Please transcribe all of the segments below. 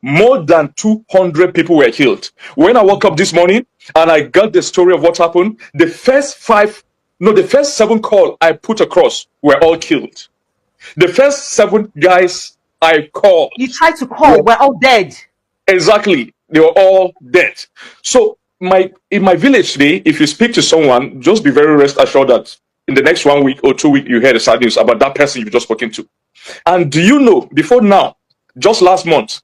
more than 200 people were killed. When I woke up this morning and I got the story of what happened, the first 7 calls I put across were all killed. The first 7 guys I called, you tried to call, were all dead. Exactly. They were all dead. So in my village today, if you speak to someone, just be very rest assured that in the next 1 week or 2 weeks, you hear the sad news about that person you've just spoken to. And do you know, before now, just last month,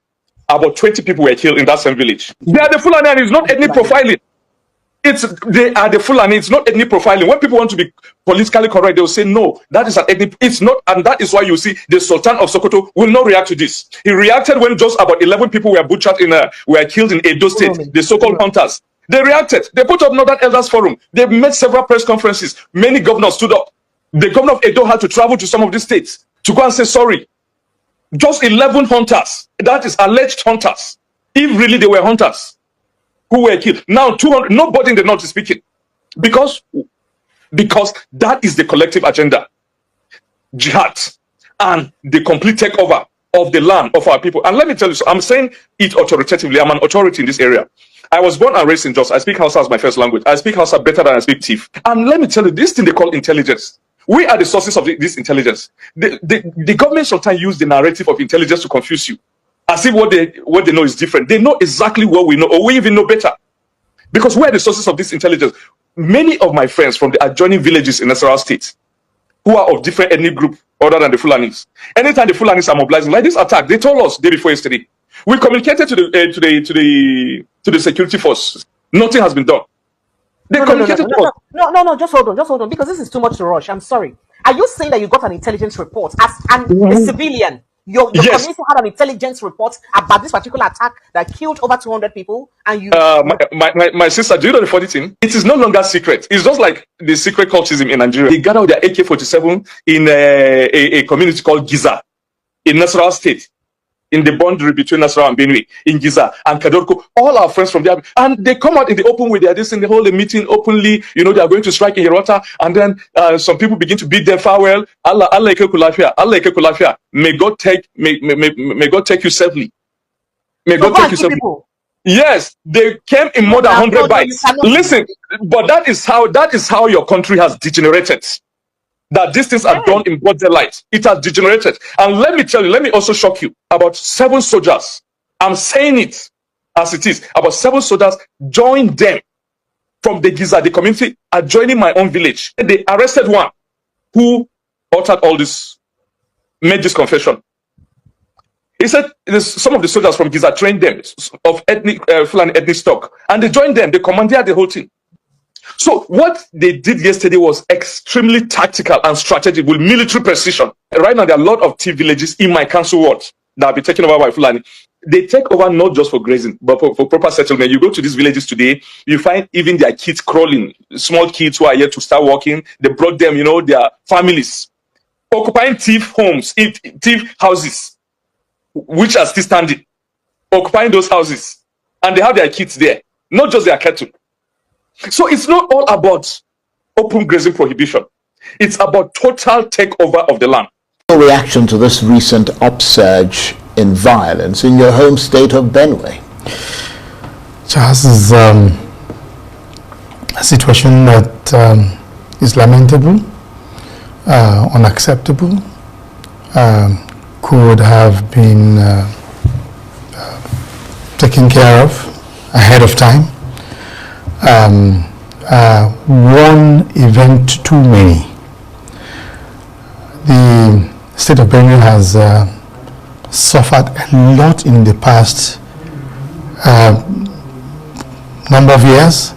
about 20 people were killed in that same village. They are the Fulani, and it's not ethnic profiling. They are the Fulani, it's not ethnic profiling. When people want to be politically correct, they will say, no, that is an ethnic, it's not, and that is why you see the Sultan of Sokoto will not react to this. He reacted when just about 11 people were butchered were killed in Edo State, the so-called hunters. They reacted. They put up Northern Elders Forum. They made several press conferences. Many governors stood up. The governor of Edo had to travel to some of these states to go and say sorry. Just 11 hunters, that is alleged hunters, if really they were hunters, who were killed. Now 200, nobody in the north is speaking, because that is the collective agenda, jihad, and the complete takeover of the land of our people. And let me tell you, so I'm saying it authoritatively. I'm an authority in this area. I was born and raised in Jos. I speak Hausa as my first language. I speak Hausa better than I speak Tiv. And let me tell you, this thing they call intelligence. We are the sources of this intelligence. The government sometimes use the narrative of intelligence to confuse you, as if what they know is different. They know exactly what we know, or we even know better, because we are the sources of this intelligence. Many of my friends from the adjoining villages in Nasarawa State, who are of different ethnic group other than the Fulanis, anytime the Fulanis are mobilizing, like this attack, they told us day before yesterday. We communicated to the security force. Nothing has been done. No, just hold on, because this is too much to rush. I'm sorry. Are you saying that you got an intelligence report as a civilian? Your Yes. community had an intelligence report about this particular attack that killed over 200 people, and you... My sister, do you know the funny thing? It is no longer secret. It's just like the secret cultism in Nigeria. They gathered their AK-47 in a community called Giza in Nasarawa State, in the boundary between Nasarawa and BENUE, in Giza and Kadorko. All our friends from there, and they come out in the open with their this, and they hold a meeting openly. You know, they are going to strike in Hirota, and then some people begin to bid them farewell. Allah Kulafia. May God take you safely. May God take you safely. Yes, they came in more than 100 bites. Listen, but that is how your country has degenerated. That these things are done in broad daylight. It has degenerated. And let me tell you, let me also shock you. About 7 soldiers, I'm saying it as it is, about 7 soldiers joined them from the Giza, the community, adjoining my own village. And they arrested one who uttered all this, made this confession. He said some of the soldiers from Giza trained them of Fulani ethnic stock, and they joined them. They commandeered the whole thing. So what they did yesterday was extremely tactical and strategic with military precision. Right now, there are a lot of tea villages in my council ward that have been taken over by Fulani. They take over not just for grazing, but for proper settlement. You go to these villages today, you find even their kids crawling, small kids who are yet to start walking. They brought them, you know, their families, occupying thief homes, thief houses, which are still standing, occupying those houses. And they have their kids there, not just their cattle. So it's not all about open grazing prohibition. It's about total takeover of the land. Reaction to this recent upsurge in violence in your home state of Benue? Charles, is a situation that is lamentable, unacceptable, could have been taken care of ahead of time. One event too many. The state of Benue has suffered a lot in the past number of years,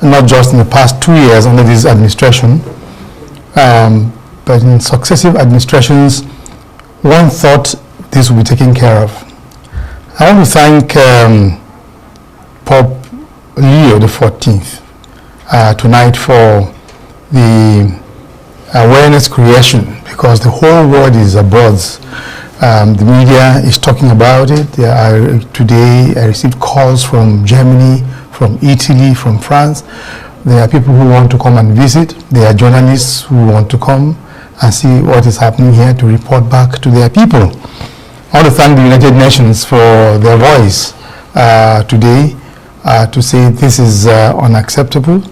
not just in the past 2 years under this administration, but in successive administrations. One thought this would be taken care of. I want to thank Pope Leo XIV tonight for the awareness creation, because the whole world is abroad. The media is talking about it. Today I received calls from Germany, from Italy, from France. There are people who want to come and visit. There are journalists who want to come and see what is happening here to report back to their people. I want to thank the United Nations for their voice today to say this is unacceptable,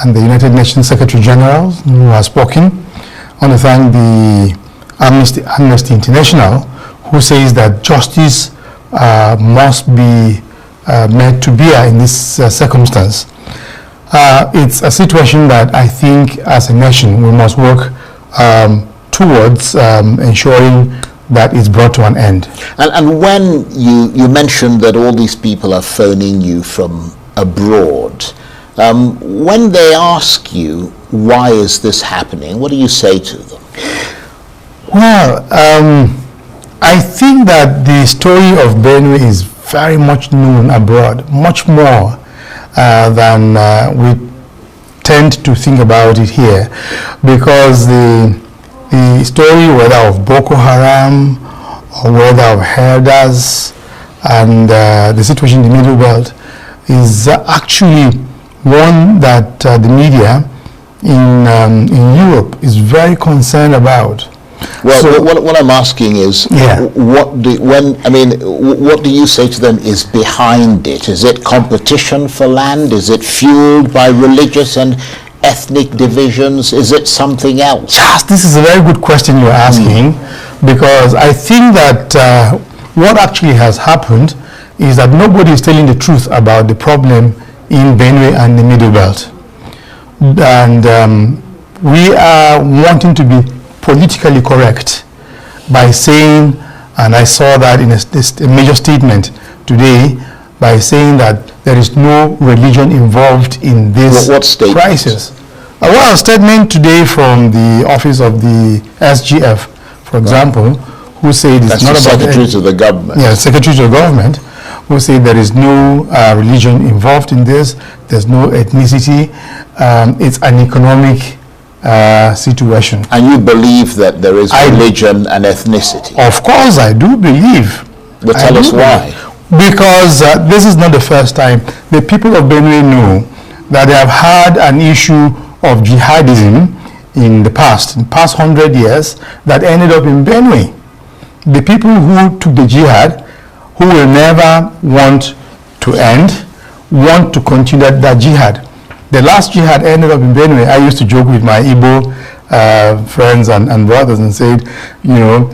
and the United Nations Secretary General who has spoken. I want to thank the Amnesty International, who says that justice must be made to bear in this circumstance. It's a situation that I think as a nation we must work towards ensuring that it's brought to an end. And when you mentioned that all these people are phoning you from abroad, when they ask you why is this happening, what do you say to them? Well, I think that the story of BENUE is very much known abroad, much more than we tend to think about it here, because the story, whether of Boko Haram or whether of herders and the situation in the Middle Belt, is actually one that the media in Europe is very concerned about. Well, so, what I'm asking is, what do you say to them is behind it? Is it competition for land? Is it fueled by religious and ethnic divisions? Is it something else? Yes, this is a very good question you're asking, because I think that what actually has happened is that nobody is telling the truth about the problem in BENUE and the Middle Belt. And we are wanting to be politically correct by saying, and I saw that in a major statement today, by saying that there is no religion involved in this crisis. Well, a statement today from the office of the SGF, for example, who said it's not about Secretary to the government. Yeah, Secretary to the government, who say there is no religion involved in this. There's no ethnicity. It's an economic situation. And you believe that there is religion and ethnicity? Of course I do believe. But tell us why. Because this is not the first time. The people of BENUE know that they have had an issue of jihadism in the past 100 years, that ended up in BENUE. The people who took the jihad, who will never want to end, want to continue that jihad. The last jihad ended up in BENUE. I used to joke with my Igbo friends and brothers and said, you know,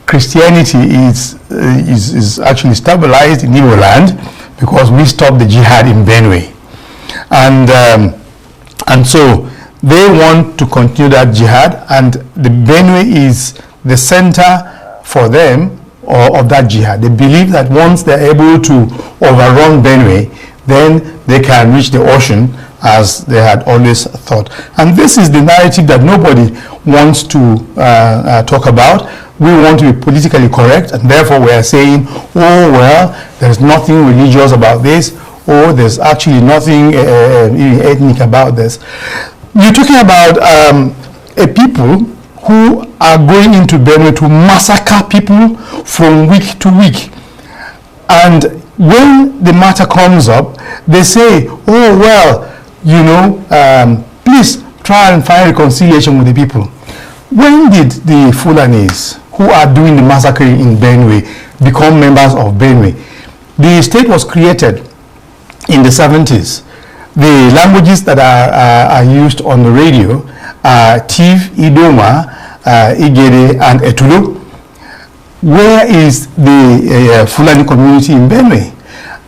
Christianity is actually stabilized in Igbo land because we stopped the jihad in BENUE. And so they want to continue that jihad, and the BENUE is the center for them of that jihad. They believe that once they're able to overrun BENUE, then they can reach the ocean as they had always thought. And this is the narrative that nobody wants to talk about. We want to be politically correct, and therefore we are saying, oh well, there's nothing religious about this, or there's actually nothing ethnic about this. You're talking about a people who are going into BENUE to massacre people from week to week. And when the matter comes up, they say, oh well, you know, please try and find reconciliation with the people. When did the Fulanis, who are doing the massacring in BENUE, become members of BENUE? The state was created in the 70s. The languages that are used on the radio are Tiv, Idoma, Igede, and Etulu. Where is the Fulani community in BENUE?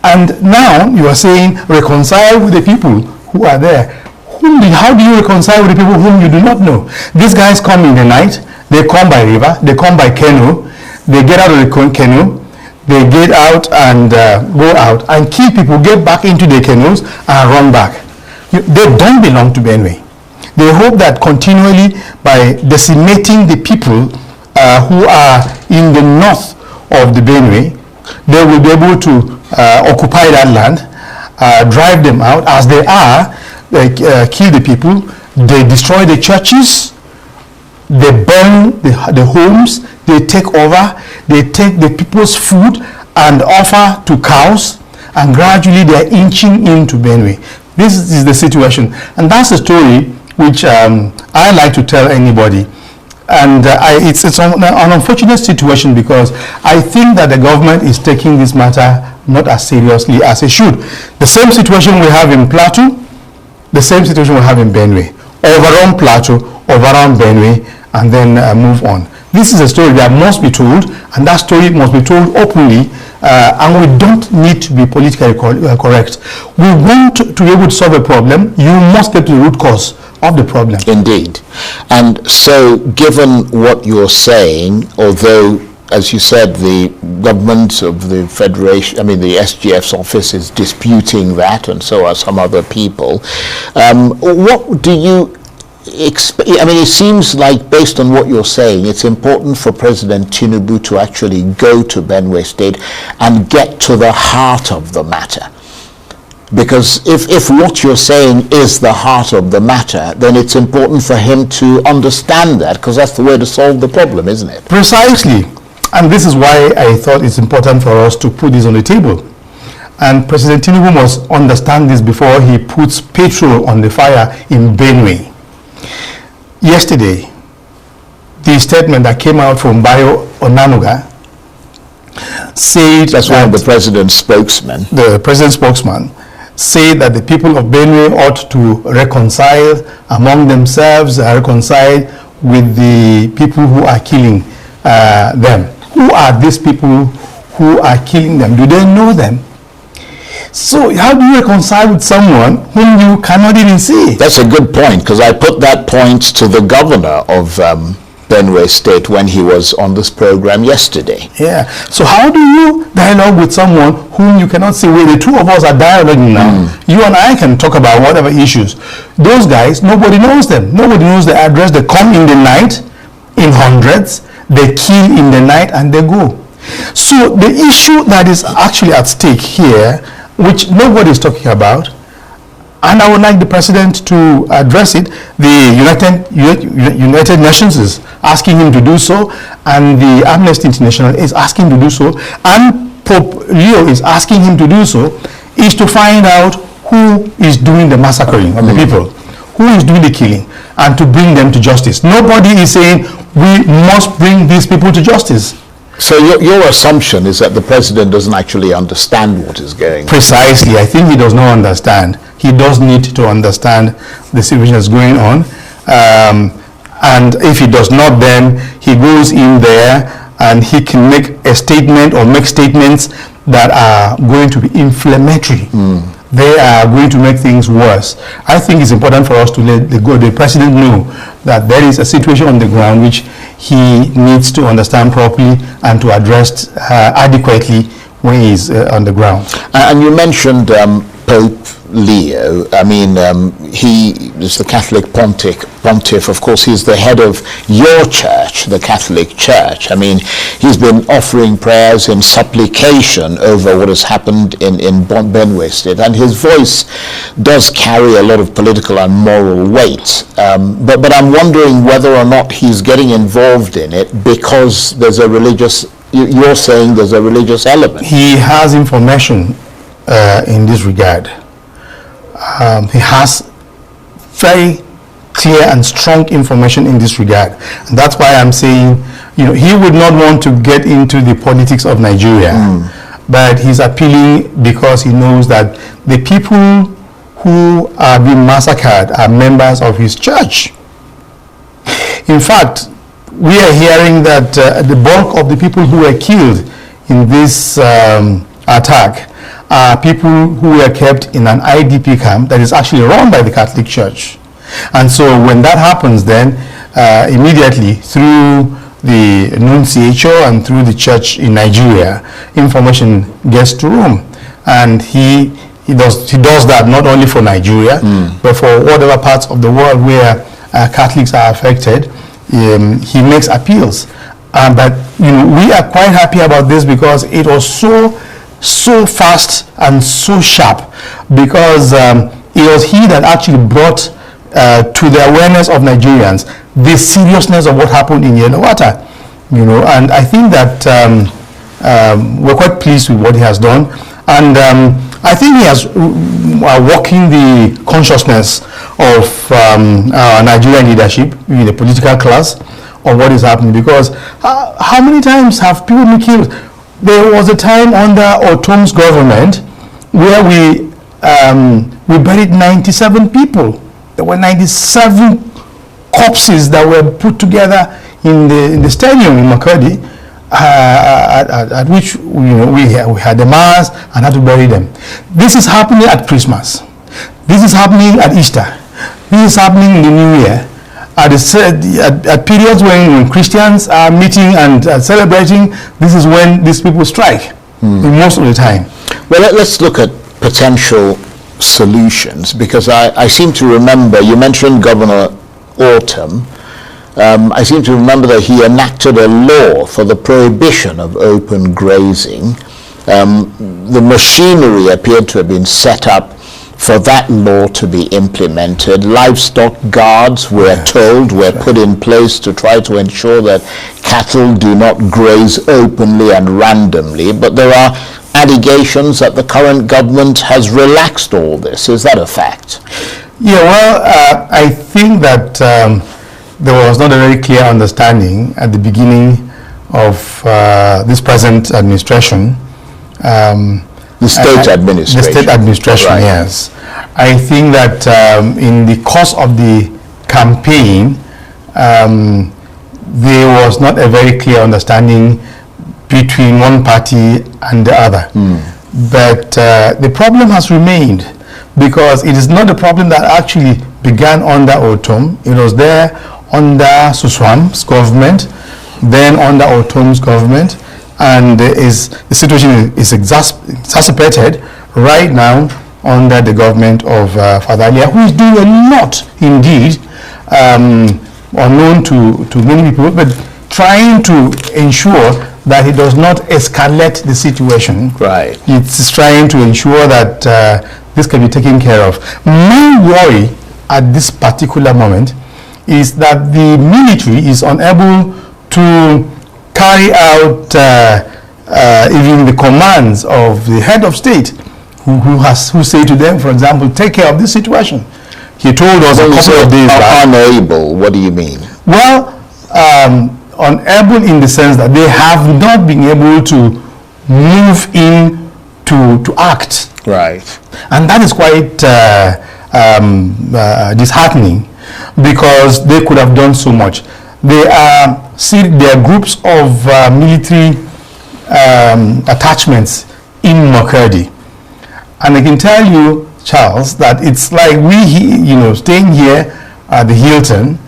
And now you are saying reconcile with the people who are there. How do you reconcile with the people whom you do not know? These guys come in the night, they come by river, they come by canoe, they get out of the canoe, they get out and go out and kill people, get back into their canoes and run back. They don't belong to BENUE. They hope that continually, by decimating the people who are in the north of the BENUE, they will be able to occupy that land, drive them out as they are, kill the people, they destroy the churches, they burn the homes, they take over, they take the people's food and offer to cows, and gradually they are inching into BENUE. This is the situation, and that's the story which I like to tell anybody. And it's an unfortunate situation, because I think that the government is taking this matter not as seriously as it should. The same situation we have in Plateau, the same situation we have in Benue. Overrun Plateau, overrun Benue, and then move on. This is a story that must be told, and that story must be told openly, and we don't need to be politically correct. We want to be able to solve a problem. You must get to the root cause of the problem. Indeed. And so, given what you're saying, although, as you said, the government of the Federation, the SGF's office is disputing that, and so are some other people, what do you expect? It seems like, based on what you're saying, it's important for President Tinubu to actually go to Benue State and get to the heart of the matter. Because if what you're saying is the heart of the matter, then it's important for him to understand that, because that's the way to solve the problem, isn't it? Precisely. And this is why I thought it's important for us to put this on the table. And President Tinubu must understand this before he puts petrol on the fire in Benue. Yesterday, the statement that came out from Bayo Onanuga said... That's one of the president's spokesmen. The president's spokesman say that the people of Benue ought to reconcile among themselves, reconcile with the people who are killing them. Who are these people who are killing them? Do they know them? So how do you reconcile with someone whom you cannot even see? That's a good point, because I put that point to the governor of Benue State when he was on this program yesterday. Yeah. So how do you dialogue with someone whom you cannot see? Well, the two of us are dialoguing now. You and I can talk about whatever issues. Those guys, nobody knows them. Nobody knows the address. They come in the night in hundreds. They kill in the night and they go. So the issue that is actually at stake here, which nobody is talking about, and I would like the president to address it. The United Nations is asking him to do so, and the Amnesty International is asking him to do so, and Pope Leo is asking him to do so, is to find out who is doing the massacring of the people, who is doing the killing, and to bring them to justice. Nobody is saying we must bring these people to justice. So your assumption is that the president doesn't actually understand what is going on? Precisely. I think he does not understand. He does need to understand the situation that's going on. And if he does not, then he goes in there and he can make a statement or make statements that are going to be inflammatory. They are going to make things worse. I think it's important for us to let the president know that there is a situation on the ground which he needs to understand properly and to address adequately when he's on the ground. And you mentioned Pope Leo. He is the Catholic pontiff. Of course, he's the head of your church, the Catholic Church. He's been offering prayers in supplication over what has happened in Benue State, and his voice does carry a lot of political and moral weight. But I'm wondering whether or not he's getting involved in it because there's a religious, you're saying there's a religious element. He has information in this regard. He has very clear and strong information in this regard, and that's why I'm saying, he would not want to get into the politics of Nigeria, but he's appealing because he knows that the people who are being massacred are members of his church. In fact, we are hearing that the bulk of the people who were killed in this attack are people who were kept in an IDP camp that is actually run by the Catholic Church. And so when that happens, then immediately through the nunciature and through the church in Nigeria, information gets to Rome. And he does that not only for Nigeria, but for whatever parts of the world where Catholics are affected. He makes appeals. But we are quite happy about this because it was so fast and so sharp, because it was he that actually brought to the awareness of Nigerians the seriousness of what happened in Yelawata. And I think that we're quite pleased with what he has done, and I think he has walking the consciousness of our Nigerian leadership, the political class, of what is happening, because how many times have people been killed? There was a time under Otom's government where we buried 97 people. There were 97 corpses that were put together in the stadium in Makurdi, at which we had a mass and had to bury them. This is happening at Christmas. This is happening at Easter. This is happening in the New Year. At periods when Christians are meeting and celebrating, this is when these people strike, most of the time. Well, let's look at potential solutions, because I seem to remember, you mentioned Governor Autumn. I seem to remember that he enacted a law for the prohibition of open grazing. The machinery appeared to have been set up for that law to be implemented. Livestock guards, we're told, were put in place to try to ensure that cattle do not graze openly and randomly. But there are allegations that the current government has relaxed all this. Is that a fact? Yeah, well, I think that there was not a very clear understanding at the beginning of this present administration. The state administration. The state administration, right. Yes. I think that in the course of the campaign, there was not a very clear understanding between one party and the other. But the problem has remained, because it is not a problem that actually began under Otom. It was there under Suswam's government, then under Otom's government, and the situation is exacerbated right now under the government of Father Alia, who is doing a lot indeed, unknown to many people, but trying to ensure that he does not escalate the situation. Right. It's trying to ensure that this can be taken care of. My worry at this particular moment is that the military is unable to carry out even the commands of the head of state, who say to them, for example, take care of this situation. He told us a couple of days back. Unable, what do you mean? Well, unable in the sense that they have not been able to move in to act. Right. And that is quite disheartening, because they could have done so much. There are groups of military attachments in Makurdi. And I can tell you, Charles, that it's like staying here at the Hilton,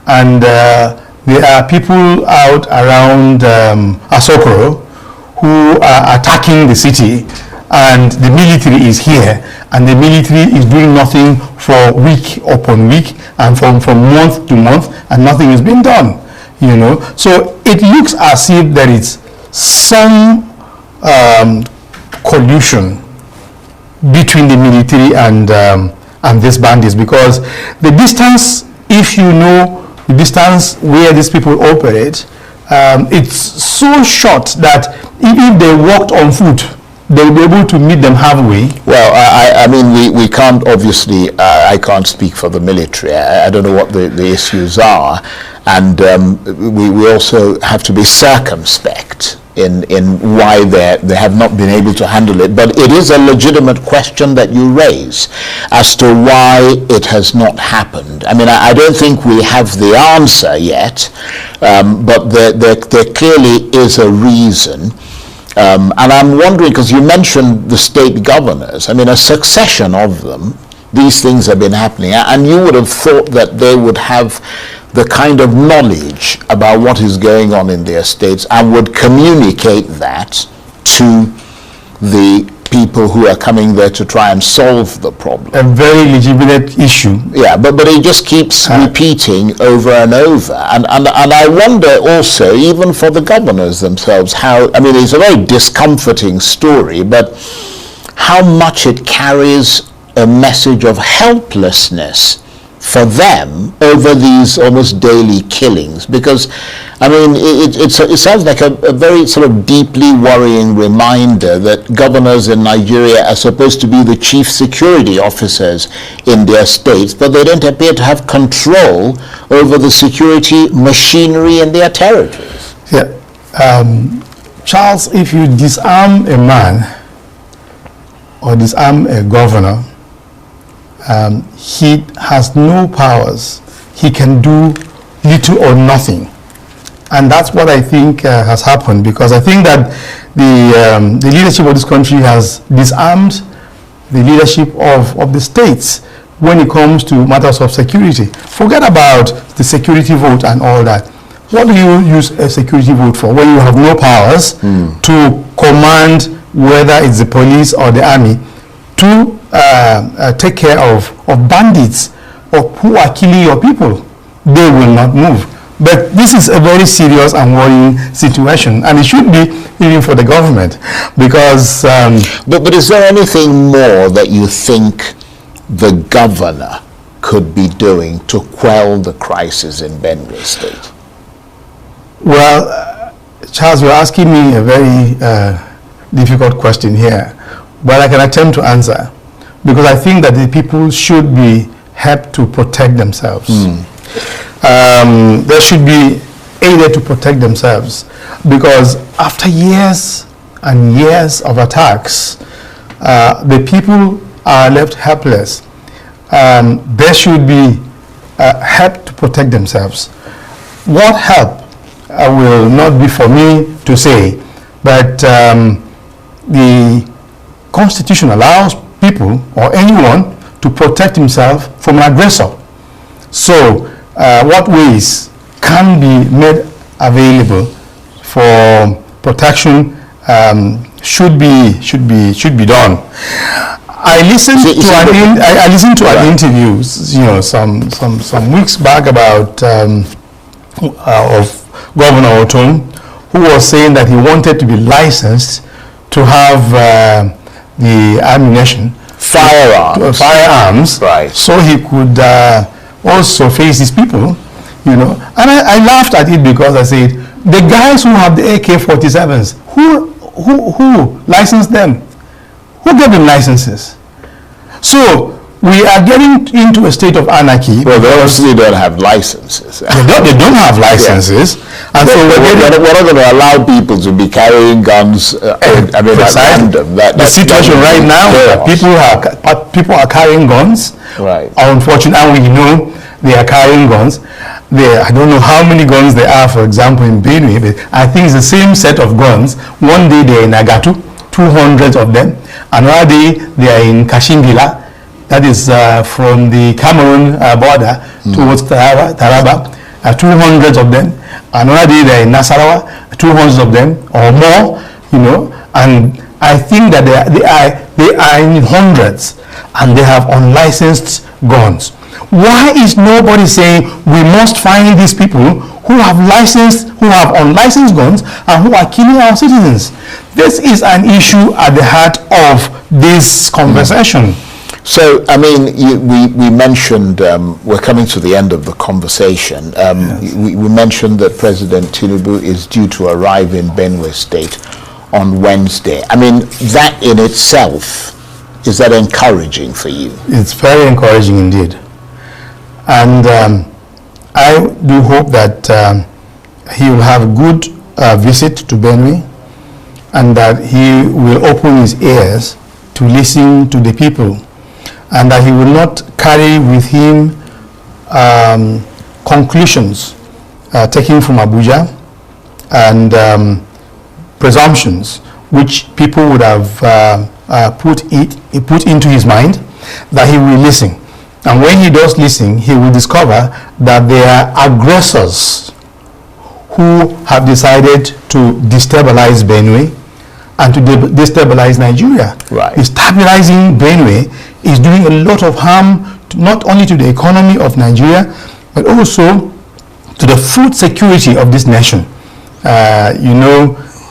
and there are people out around Asokoro who are attacking the city, and the military is here, and the military is doing nothing for week upon week and from month to month, and nothing is being done. So it looks as if there is some collusion between the military and these bandits, because the distance, if you know the distance where these people operate, it's so short that if they walked on foot, they'll be able to meet them halfway. Well, I mean, we can't, obviously, I can't speak for the military. I don't know what the issues are. And we also have to be circumspect in why they have not been able to handle it. But it is a legitimate question that you raise as to why it has not happened. I mean, I don't think we have the answer yet, but there clearly is a reason. And I'm wondering, because you mentioned the state governors, I mean, a succession of them, these things have been happening, and you would have thought that they would have the kind of knowledge about what is going on in their states and would communicate that to the people who are coming there to try and solve the problem. A very legitimate issue. Yeah, but it just keeps repeating over and over. And I wonder also, even for the governors themselves, how, I mean, it's a very discomforting story, but how much it carries a message of helplessness for them over these almost daily killings? Because, I mean, it sounds like a very sort of deeply worrying reminder that governors in Nigeria are supposed to be the chief security officers in their states, but they don't appear to have control over the security machinery in their territories. Yeah. Charles, if you disarm a man or disarm a governor, he has no powers. He can do little or nothing. And that's what I think has happened, because I think that the leadership of this country has disarmed the leadership of the states when it comes to matters of security. Forget about the security vote and all that. What do you use a security vote for when you have no powers to command whether it's the police or the army to take care of bandits or who are killing your people? They will not move. But this is a very serious and worrying situation, and it should be even for the government, because... But is there anything more that you think the governor could be doing to quell the crisis in Benue State? Well, Charles, you're asking me a very difficult question here, but I can attempt to answer, because I think that the people should be helped to protect themselves. They should be aided to protect themselves, because after years and years of attacks, the people are left helpless. They should be helped to protect themselves. What help will not be for me to say, but the Constitution allows people or anyone to protect himself from an aggressor. So what ways can be made available for protection should be done. I listened to an interview, some weeks back about of Governor Oton, who was saying that he wanted to be licensed to have the ammunition, firearms, right, so he could also face his people, And I laughed at it, because I said, the guys who have the AK-47s, who licensed them? Who gave them licenses? So we are getting into a state of anarchy. Well, they obviously don't have licenses. They don't have licenses. Yeah. And so we're not going to allow people to be carrying guns at random. The situation right now, people are carrying guns. Right. Unfortunately, we know they are carrying guns. I don't know how many guns there are, for example, in Benue, but I think it's the same set of guns. One day they're in Agatu, 200 of them. Another day they are in Kashingila, that is from the Cameroon border towards Taraba, 200 of them. Another day they're in Nasarawa, 200 of them or more, and I think that they are in hundreds, and they have unlicensed guns. Why is nobody saying we must find these people who have unlicensed guns and who are killing our citizens? This is an issue at the heart of this conversation. So, I mean, we mentioned, we're coming to the end of the conversation. Yes. We mentioned that President Tinubu is due to arrive in Benue State on Wednesday. I mean, that in itself, is that encouraging for you? It's very encouraging indeed. And I do hope that he will have a good visit to Benue, and that he will open his ears to listen to the people, and that he will not carry with him conclusions taken from Abuja and presumptions which people would have put into his mind, that he will listen. And when he does listen, he will discover that there are aggressors who have decided to destabilize Benue and to destabilize Nigeria. Right. Destabilizing Benue is doing a lot of harm, not only to the economy of Nigeria, but also to the food security of this nation.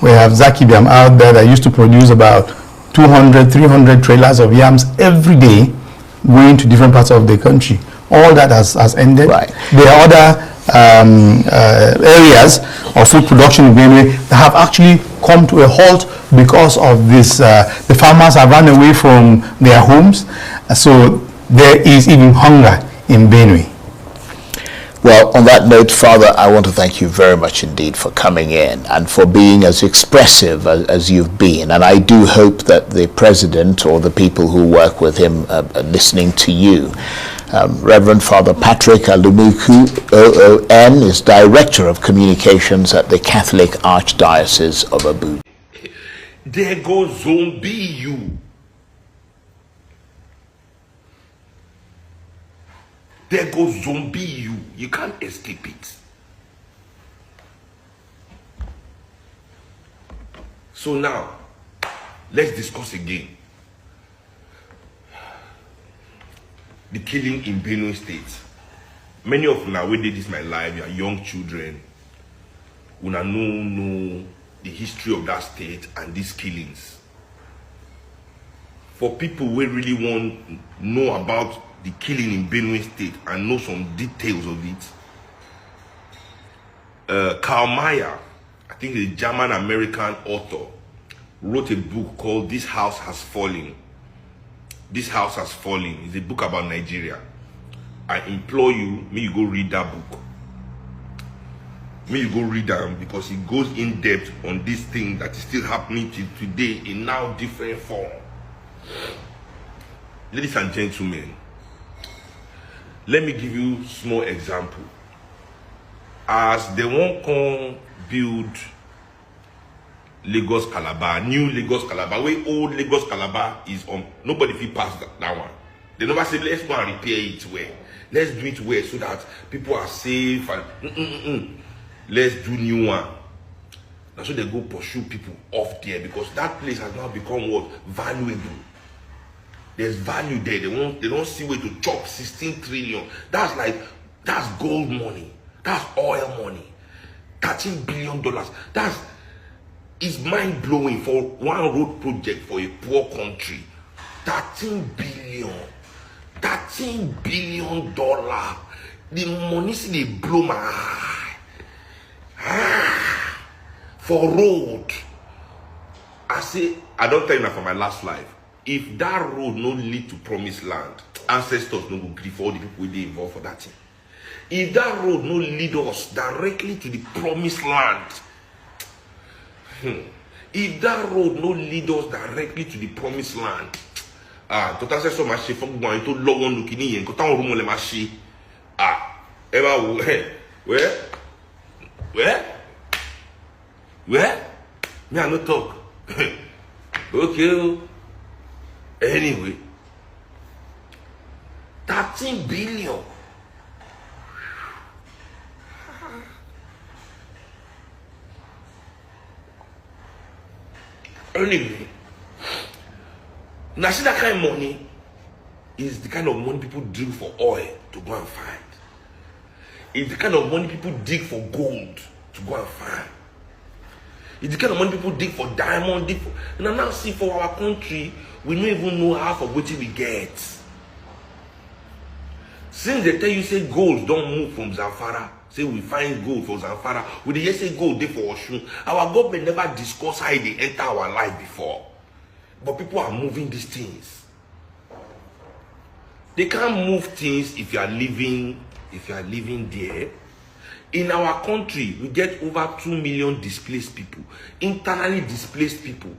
We have Zaki Biam out there that used to produce about 200, 300 trailers of yams every day, going to different parts of the country. all that has ended. Right. There are other areas of food production in Benue that have actually come to a halt because of this. The farmers have run away from their homes, so there is even hunger in Benue. Well, on that note, Father, I want to thank you very much indeed for coming in and for being as expressive as you've been. And I do hope that the President or the people who work with him are listening to you. Reverend Father Patrick Alumuku, OON, is Director of Communications at the Catholic Archdiocese of Abuja. There goes zombie you. There goes zombie you. You can't escape it. So now, let's discuss again. The killing in Benue State. Many of you, when they did my life, you are young children. You know the history of that state and these killings. For people who really want to know about the killing in Benue State and know some details of it, Karl Mayer, I think a German-American author, wrote a book called This House Has Fallen. This House Has Fallen. It's a book about Nigeria. I implore you, may you go read that book. May you go read them, because it goes in depth on this thing that is still happening till today in now different form. Ladies and gentlemen, let me give you a small example. As they won't come build Lagos Calabar, new Lagos Calabar, where old Lagos Calabar is on, nobody will pass that one. They never say, let's go and repair it where. Let's do it where so that people are safe and let's do new one. That's why they go pursue people off there, because that place has now become what? Valuable. There's value there. They don't see way to chop 16 trillion. That's gold money. That's oil money. $13 billion. It's mind blowing for one road project for a poor country. 13 billion. $13 billion. The money see they blow my eye. For road. I say, I don't tell you that for my last life. If that road no lead to promised land, ancestors no go grieve for all the people they involved for that thing. If that road no lead us directly to the promised land, if that road no lead us directly to the promised land, tout à so ma chef faut que to logo no kini yen ko tan romo le ma chi eba wo where me I no talk. Okay. Anyway, 13 billion. Anyway, now see that kind of money is the kind of money people dig for oil to go and find. It's the kind of money people dig for gold to go and find. It's the kind of money people dig for diamond, and now see for our country, we don't even know half of what we get. Since they tell you say gold don't move from Zamfara, say we find gold for Zamfara, we just say gold there for Oshun. Our government never discussed how they enter our life before. But people are moving these things. They can't move things if you are living there. In our country, we get over 2 million displaced people, internally displaced people.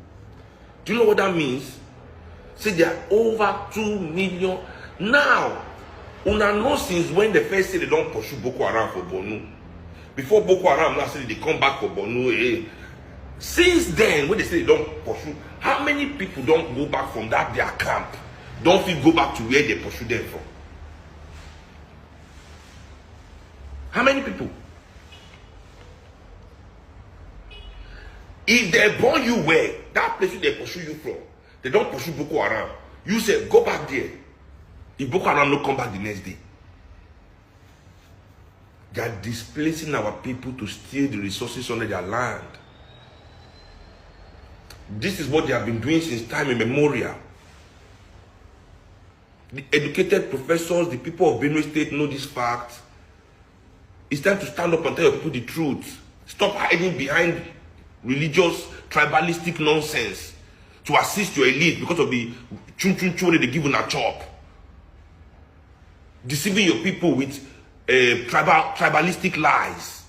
Do you know what that means? Say there are over 2 million. Now, una know since when they first say they don't pursue Boko Haram for Borno. Before Boko Haram now say they come back for Borno. Since then, when they say they don't pursue, how many people don't go back from that their camp? Don't feel go back to where they pursue them from? How many people? If they born you where, that place they pursue you from, they don't pursue Boko Haram. You say, go back there. If Boko Haram don't come back the next day. They are displacing our people to steal the resources under their land. This is what they have been doing since time immemorial. The educated professors, the people of BENUE State know this fact. It's time to stand up and tell your people the truth. Stop hiding behind religious, tribalistic nonsense to assist your elite because of the chun they give you a chop. Deceiving your people with tribalistic lies,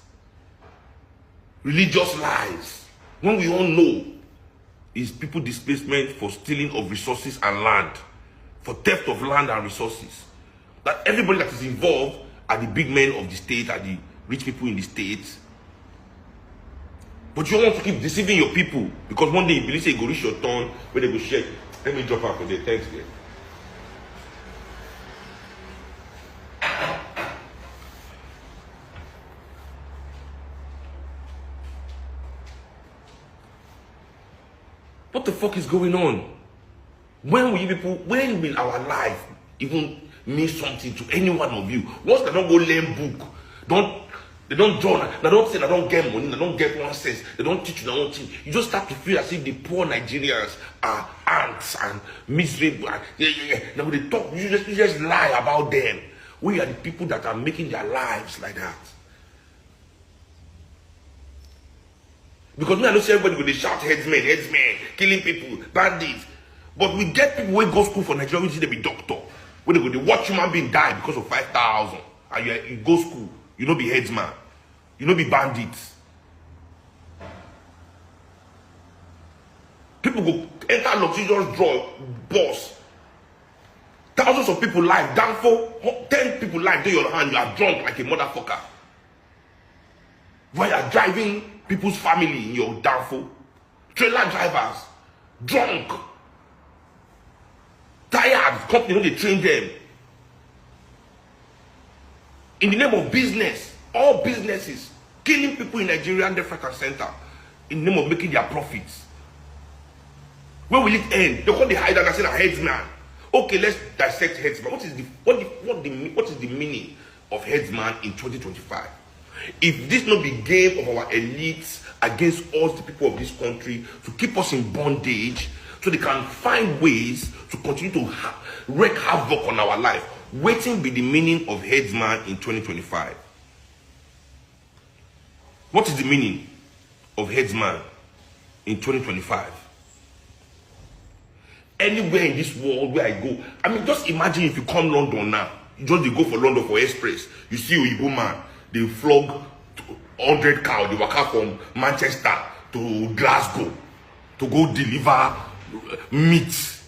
religious lies. When we all know is people displacement for stealing of resources and land, for theft of land and resources. That everybody that is involved are the big men of the state, are the rich people in the state. But you want to keep deceiving your people because one day you believe say you go reach your turn when they go share. Let me drop out for there. Thanks, man. What the fuck is going on? When will our life even mean something to any one of you? Once they don't go learn book, they don't draw, they don't say they don't get money, they don't get 1 cent, they don't teach you their own thing. You just start to feel as if the poor Nigerians are ants and miserable. Now they talk, you just lie about them. We are the people that are making their lives like that. Because me, I don't see everybody go, they shout headsmen, killing people, bandits. But we get people who go school for Nigeria, we see they be doctor. When they go, they watch human being die because of 5,000. And you go school, you don't be headsman, you don't be bandits. People go enter luxurious draw, boss. Thousands of people live, down for 10 people live, do your hand, you are drunk like a motherfucker. While you are driving people's family in your downfall. Trailer drivers, drunk, tired, company when they train them. In the name of business, all businesses, killing people in Nigeria left, right, and center, in the name of making their profits. When will it end? They call the hide and say a headsman. Okay, let's dissect headsman. What is the meaning of headsman in 2025? If this not be game of our elites against us, the people of this country, to keep us in bondage, so they can find ways to continue to wreak havoc on our life, waiting be the meaning of headsman in 2025. What is the meaning of headsman in 2025? Anywhere in this world where I go, I mean, just imagine if you come London now, you just go for London for express, you see Oyibo man, they flog 100 cow, they walk out from Manchester to Glasgow to go deliver meat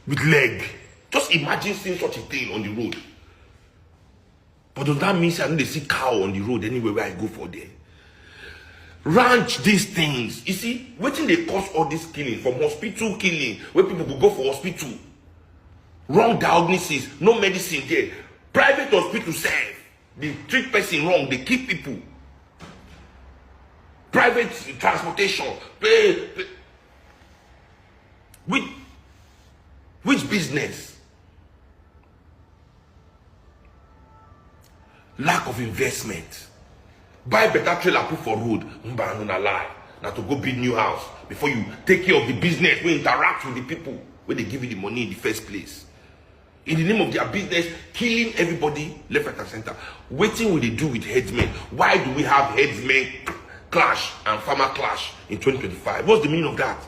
with leg. Just imagine seeing such a thing on the road. But does that mean I know they see cow on the road anywhere where I go for there? Ranch these things. You see, waiting they cause all this killing, from hospital killing, where people will go for hospital. Wrong diagnosis, no medicine there. Private hospital serve. They treat person wrong, they keep people. Private transportation, which business? Lack of investment. Buy better trailer, put for road. Lie. Now to go build new house before you take care of the business. We interact with the people where they give you the money in the first place. In the name of their business, killing everybody left, right, and center. Waiting will they do with headsmen? Why do we have headsmen clash and farmer clash in 2025? What's the meaning of that?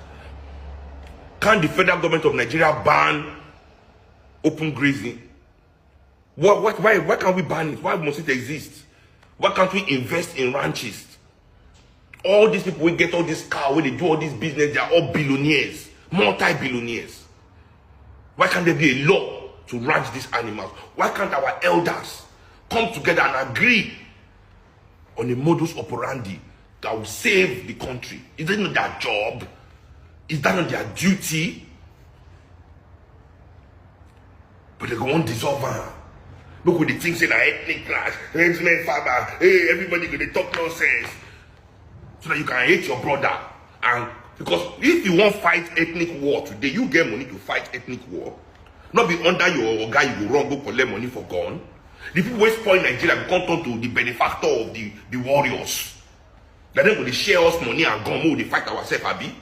Can the federal government of Nigeria ban open grazing? Why can't we ban it? Why must it exist? Why can't we invest in ranches? All these people will get all this car, when they do all this business, they are all billionaires, multi-billionaires. Why can't there be a law to ranch these animals? Why can't our elders come together and agree on a modus operandi that will save the country? Is that not their job? Is that not their duty? But they go on dissolve. Look what the things say, that ethnic clash, headsmen, farmer, hey, everybody go to talk nonsense. So that you can hate your brother. And because if you want fight ethnic war today, you get money to fight ethnic war. Not be under your guy, you go wrong, go collect money for gun. The people who spoil Nigeria become turn to the benefactor of the warriors. That then when they share us money and gun, we fight ourselves, Abi.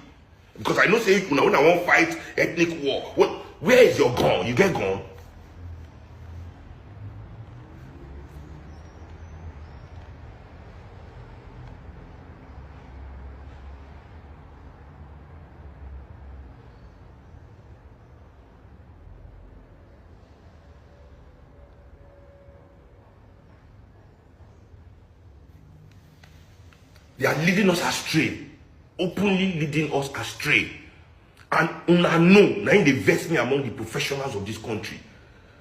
Because I know say when I want fight ethnic war, where is your gun? You get gun. They are leading us astray, openly leading us astray. And una know, now they vex me among the professionals of this country.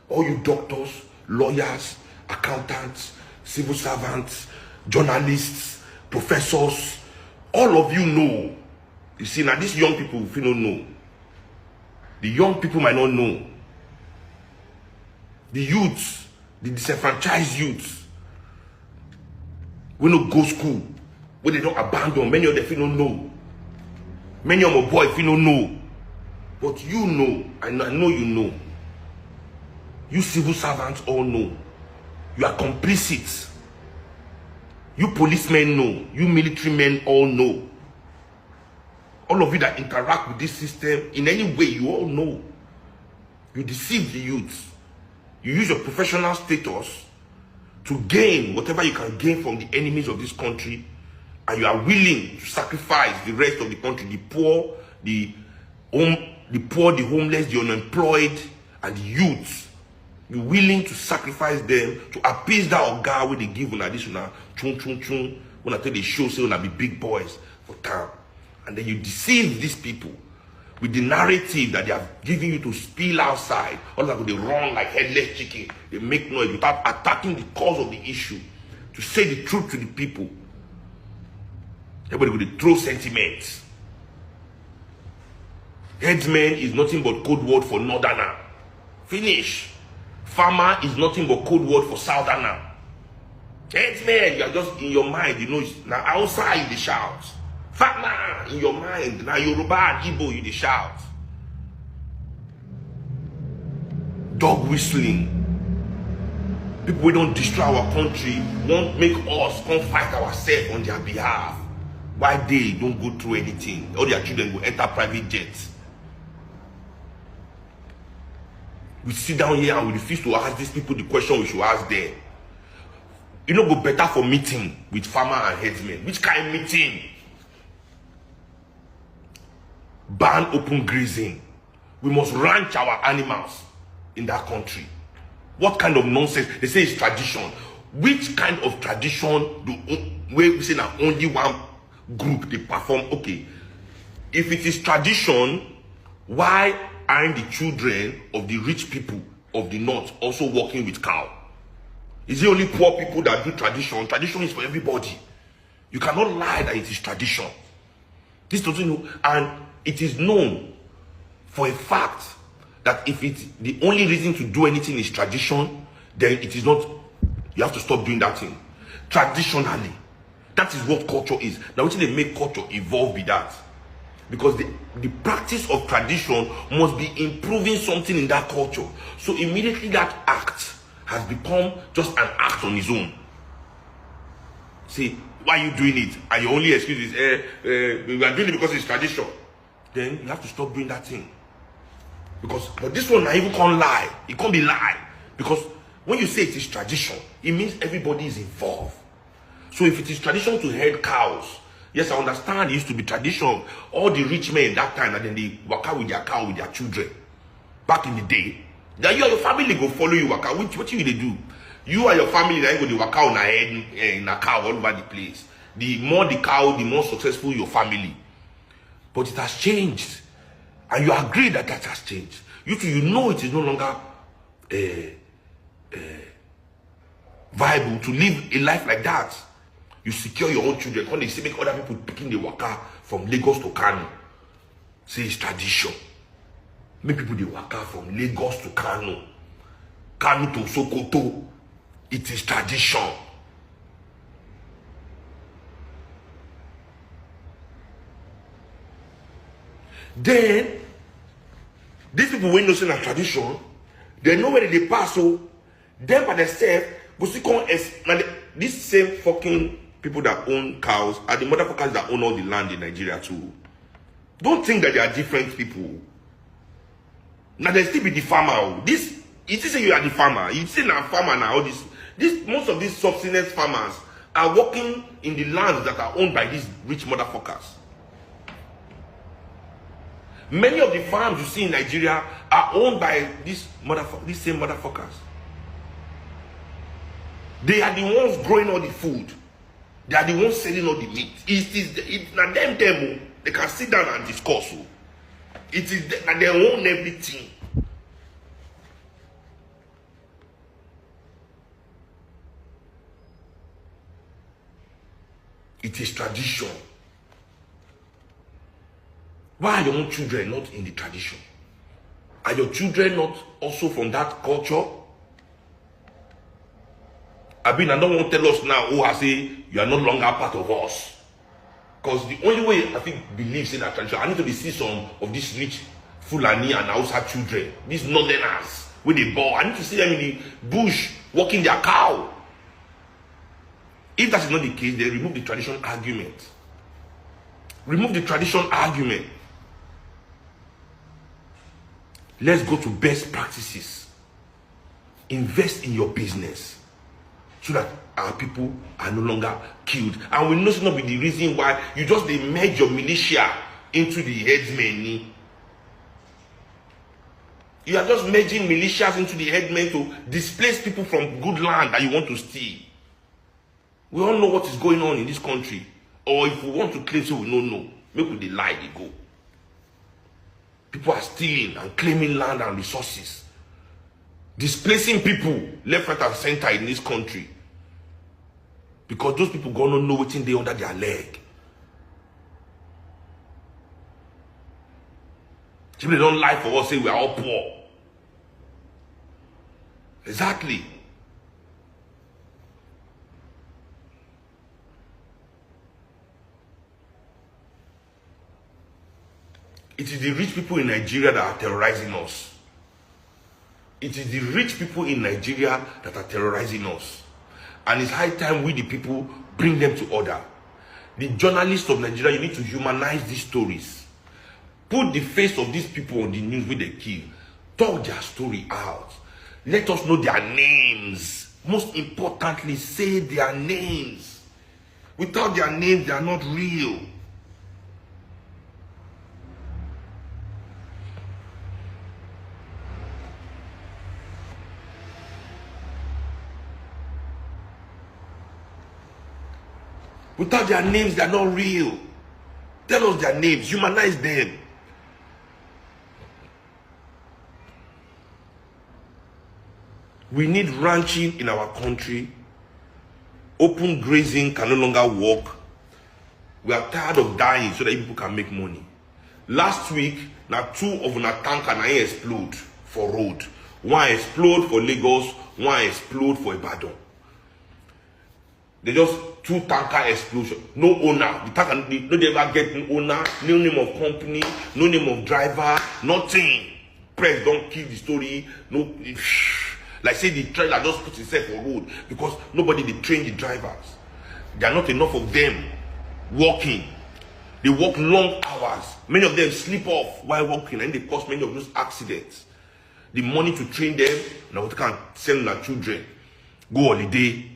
All you doctors, lawyers, accountants, civil servants, journalists, professors, all of you know. You see, now these young people, if you don't know, the young people might not know. The youths, the disenfranchised youths, we don't go school, where they don't abandon. Many of them, if you don't know. Many of my boys, if you don't know. But you know, I know you know. You civil servants all know. You are complicit. You policemen know. You military men all know. All of you that interact with this system in any way, you all know. You deceive the youth. You use your professional status to gain whatever you can gain from the enemies of this country, and you are willing to sacrifice the rest of the country, the poor, the homeless, the unemployed, and the youths. You're willing to sacrifice them to appease that oga where they give on additional chun chun chun when I tell the show say when I be big boys for town. And then you deceive these people with the narrative that they are giving you to spill outside. All of them, they run like headless chicken. They make noise without attacking the cause of the issue. To say the truth to the people. Everybody will throw sentiments. Headsman is nothing but code word for northerner. Finish. Farmer is nothing but code word for southerner. Headsman, you are just in your mind, you know, now outside the shout. Farmer in your mind, now Yoruba and Igbo, you the shout. Dog whistling. People who don't destroy our country won't make us come fight ourselves on their behalf. Why they don't go through anything? All their children will enter private jets. We sit down here and we refuse to ask these people the question we should ask them. You know, go better for meeting with farmer and headsmen. Which kind of meeting? Ban open grazing. We must ranch our animals in that country. What kind of nonsense? They say it's tradition. Which kind of tradition do we say now only one group they perform? Okay, if it is tradition, why aren't the children of the rich people of the north also working with cow? Is it only poor people that do tradition? Tradition is for everybody. You cannot lie that it is tradition. This doesn't know, and it is known for a fact that if it's the only reason to do anything is tradition, then it is not. You have to stop doing that thing. Traditionally, that is what culture is. Now, which they make culture evolve with that, because the practice of tradition must be improving something in that culture. So immediately that act has become just an act on its own. See, why are you doing it? And your only excuse is, we are doing it because it's tradition. Then you have to stop doing that thing. But this one, I even can't lie. It can't be lie. Because when you say it is tradition, it means everybody is involved. So if it is tradition to herd cows, yes, I understand it used to be tradition. All the rich men that time, and then they work out with their cow, with their children. Back in the day, then you and your family go follow you work out. What will they do? You and your family then go to work out in a cow all over the place. The more the cow, the more successful your family. But it has changed. And you agree that that has changed. You know it is no longer viable to live a life like that. You secure your own children. When they say make other people picking the waka from Lagos to Kano, say it's tradition. Make people the waka from Lagos to Kano, Kano to Sokoto. It is tradition. Then these people when no say na tradition, they know where they pass. So them by themselves, but see come this same fucking people that own cows are the motherfuckers that own all the land in Nigeria too. Don't think that they are different people. Now they still be the farmer. This it is say you are the farmer. You say now farmer now. All this most of these subsistence farmers are working in the lands that are owned by these rich motherfuckers. Many of the farms you see in Nigeria are owned by these same motherfuckers. They are the ones growing all the food. They are the ones selling all the meat. It's not them. They can sit down and discuss. It is that they own everything. It is tradition. Why are your own children not in the tradition? Are your children not also from that culture? I don't want to tell us now, oh, I say, you are no longer part of us. Because the only way I think believes in that tradition, I need to see some of these rich Fulani and Hausa children, these northerners, with the ball. I need to see them in the bush walking their cow. If that is not the case, they remove the tradition argument. Remove the tradition argument. Let's go to best practices. Invest in your business so that our people are no longer killed. And we know it's not be the reason why you just merge your militia into the headsmen. You are just merging militias into the headmen to displace people from good land that you want to steal. We all know what is going on in this country. Or if we want to claim so we don't know, maybe they lie, they go. People are stealing and claiming land and resources. Displacing people left, right, and center in this country. Because those people gonna know what's in there under their leg. If they don't lie for us, say we are all poor. Exactly. It is the rich people in Nigeria that are terrorizing us. It is the rich people in Nigeria that are terrorizing us. And it's high time we, the people, bring them to order. The journalists of Nigeria, you need to humanize these stories. Put the face of these people on the news with the kill. Talk their story out. Let us know their names. Most importantly, say their names. Without their names, they are not real. Without their names, they are not real. Tell us their names. Humanize them. We need ranching in our country. Open grazing can no longer work. We are tired of dying so that people can make money. Last week, now 2 of our tanker explode for road. One explode for Lagos, one explode for Ibadan. They just 2 tanker explosion. No owner. The tanker, no they ever get no owner, no name of company, no name of driver, nothing. Press don't kill the story. No, like say the trailer just put itself on road because nobody they train the drivers. There are not enough of them walking. They work long hours. Many of them sleep off while walking, and they cause many of those accidents. The money to train them, now they can send their children, go holiday.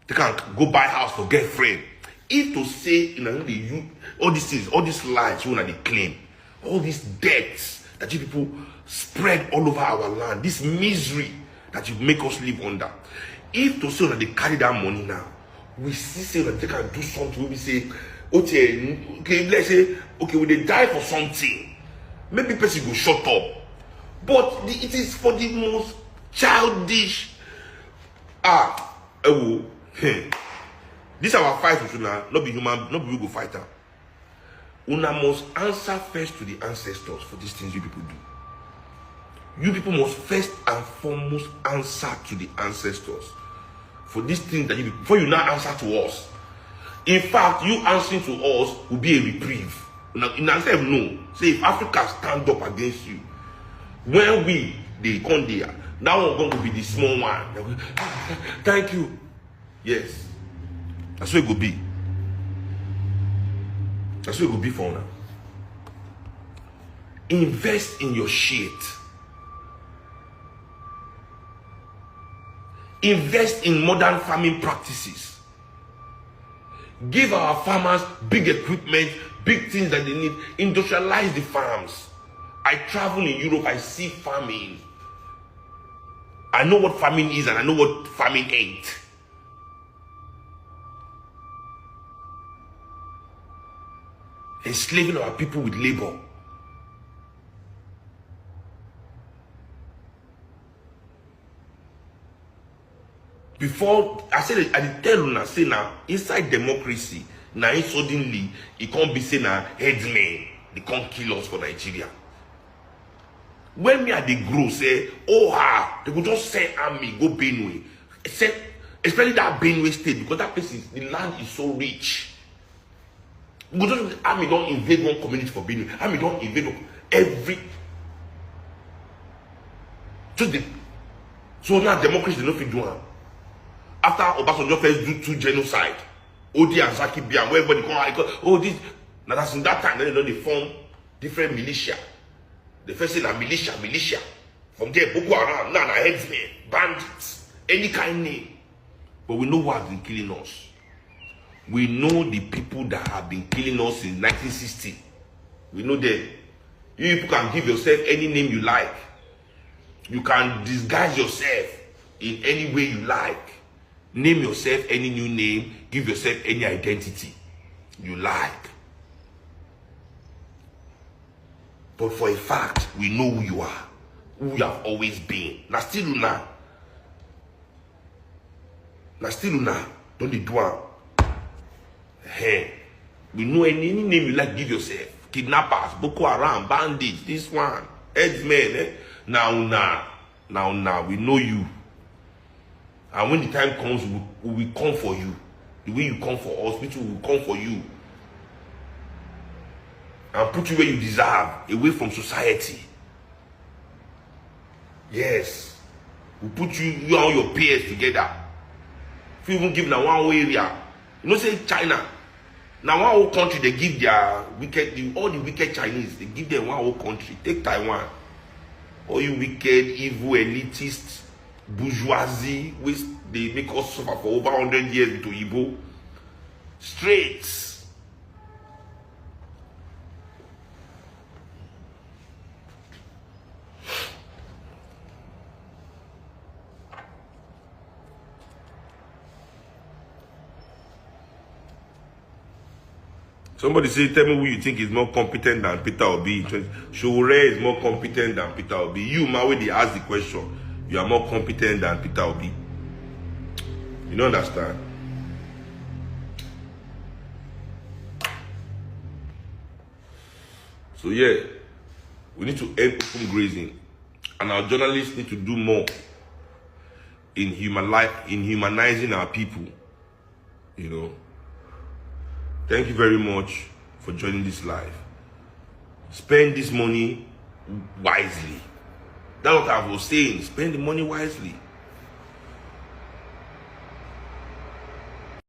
They can go buy house for girlfriend. If to say, you know, all these things, all these lies, you know, they claim, all these debts that you people spread all over our land, this misery that you make us live under. If to say that they carry that money now, we see say that they can do something. We say, okay, let's say, okay, when they die for something, maybe person go shut up. But it is for the most childish. This is our fight with Una, not be human, not be we go fighter. Una must answer first to the ancestors for these things you people do. You people must first and foremost answer to the ancestors for these things that you do, before you now answer to us. In fact, you answering to us will be a reprieve. Now, in answer, no. Say if Africa stand up against you, when they come there, that one going to be the small one. Thank you. Yes. That's what it will be. That's what it will be for now. Invest in your shit. Invest in modern farming practices. Give our farmers big equipment, big things that they need. Industrialize the farms. I travel in Europe, I see farming. I know what farming is and I know what farming ain't. enslaving our people with labor. Before I said, I did tell you, say now inside democracy, now suddenly it can't be say now headsmen they can't kill us for Nigeria. When me at the grow say, oh they could just send army go BENUE, especially that BENUE state, because that place is, the land is so rich. We just army don't invade one community for BENUE. Army don't invade every. So now democracy they don't fit do it. After Obasanjo first do 2 genocide, Odi and Zaki Biam, where everybody come, oh this, now that's in that time, then they form different militia. The first thing militia. From there, Boko Haram, now headsmen, bandits, any kind name. But we know what has been killing us. We know the people that have been killing us since 1960. We know them. You people can give yourself any name you like. You can disguise yourself in any way you like. Name yourself any new name. Give yourself any identity you like. But for a fact, we know who you are. Who you have always been. Now still now. Don't they do it? Hey, we know any name you like, give yourself. Kidnappers, Boko Haram, bandits, this one, headsmen. Eh? Now, we know you. And when the time comes, we will come for you. The way you come for us, we will come for you. And put you where you deserve, away from society. Yes. We put you and all your peers together. If you even give now one area, you know, say China. Now one whole country, they give their wicked, all the wicked Chinese, they give them one whole country. Take Taiwan. All you wicked, evil, elitist, bourgeoisie, which they make us suffer for over 100 years into Igbo. Straight. Somebody say, tell me who you think is more competent than Peter Obi. Showore is more competent than Peter Obi. You, man, when they ask the question, you are more competent than Peter Obi. You don't understand? So yeah, we need to end open grazing. And our journalists need to do more in humanizing our people. You know. Thank you very much for joining this live. Spend this money wisely. That's what I was saying. Spend the money wisely.